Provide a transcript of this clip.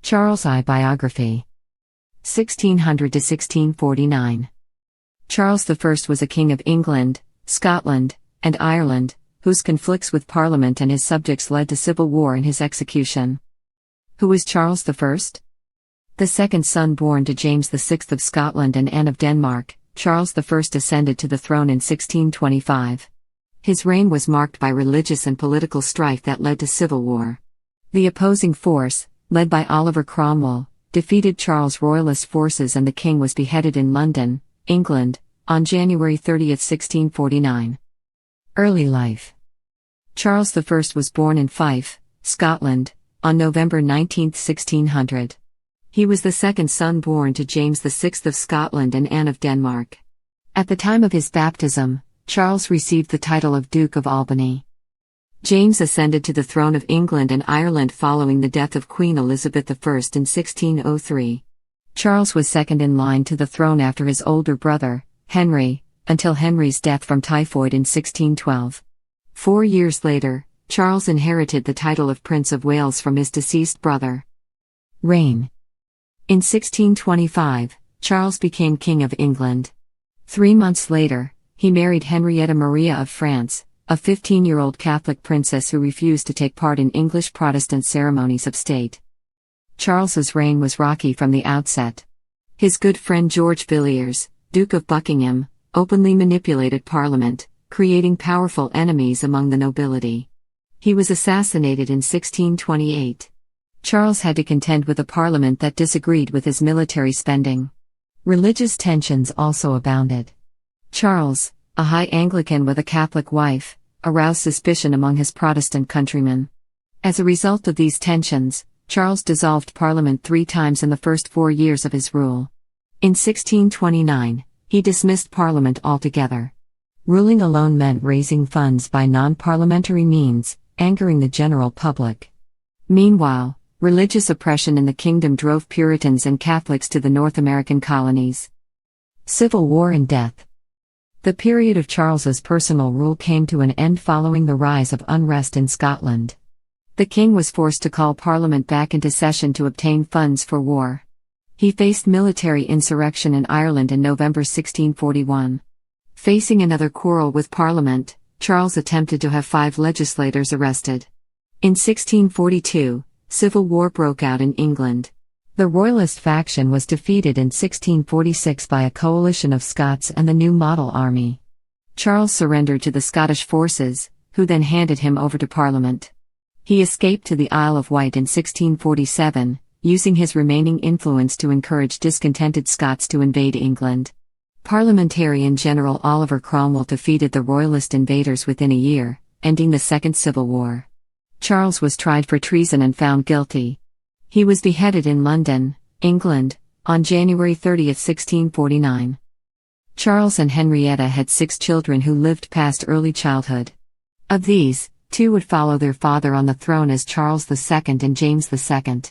Charles I. Biography. 1600 to 1649. Charles I was a king of England, Scotland, and Ireland, whose conflicts with Parliament and his subjects led to civil war and his execution. Who was Charles I? The second son born to James VI of Scotland and Anne of Denmark, Charles I ascended to the throne in 1625. His reign was marked by religious and political strife that led to civil war. The opposing force, led by Oliver Cromwell, defeated Charles' royalist forces and the king was beheaded in London, England, on January 30, 1649. Early life. Charles I was born in Fife, Scotland, on November 19, 1600. He was the second son born to James VI of Scotland and Anne of Denmark. At the time of his baptism, Charles received the title of Duke of Albany. James ascended to the throne of England and Ireland following the death of Queen Elizabeth I in 1603. Charles was second in line to the throne after his older brother, Henry, until Henry's death from typhoid in 1612. 4 years later, Charles inherited the title of Prince of Wales from his deceased brother. Reign. In 1625, Charles became King of England. 3 months later, he married Henrietta Maria of France, a 15-year-old Catholic princess who refused to take part in English Protestant ceremonies of state. Charles's reign was rocky from the outset. His good friend George Villiers, Duke of Buckingham, openly manipulated Parliament, creating powerful enemies among the nobility. He was assassinated in 1628. Charles had to contend with a parliament that disagreed with his military spending. Religious tensions also abounded. Charles, a high Anglican with a Catholic wife, aroused suspicion among his Protestant countrymen. As a result of these tensions, Charles dissolved Parliament 3 times in the first 4 years of his rule. In 1629, he dismissed Parliament altogether. Ruling alone meant raising funds by non-parliamentary means, angering the general public. Meanwhile, religious oppression in the kingdom drove Puritans and Catholics to the North American colonies. Civil War and death. The period of Charles's personal rule came to an end following the rise of unrest in Scotland. The king was forced to call Parliament back into session to obtain funds for war. He faced military insurrection in Ireland in November 1641. Facing another quarrel with Parliament, Charles attempted to have 5 legislators arrested. In 1642, civil war broke out in England. The Royalist faction was defeated in 1646 by a coalition of Scots and the New Model Army. Charles surrendered to the Scottish forces, who then handed him over to Parliament. He escaped to the Isle of Wight in 1647, using his remaining influence to encourage discontented Scots to invade England. Parliamentarian General Oliver Cromwell defeated the Royalist invaders within a year, ending the Second Civil War. Charles was tried for treason and found guilty. He was beheaded in London, England, on January 30, 1649. Charles and Henrietta had 6 children who lived past early childhood. Of these, 2 would follow their father on the throne as Charles II and James II.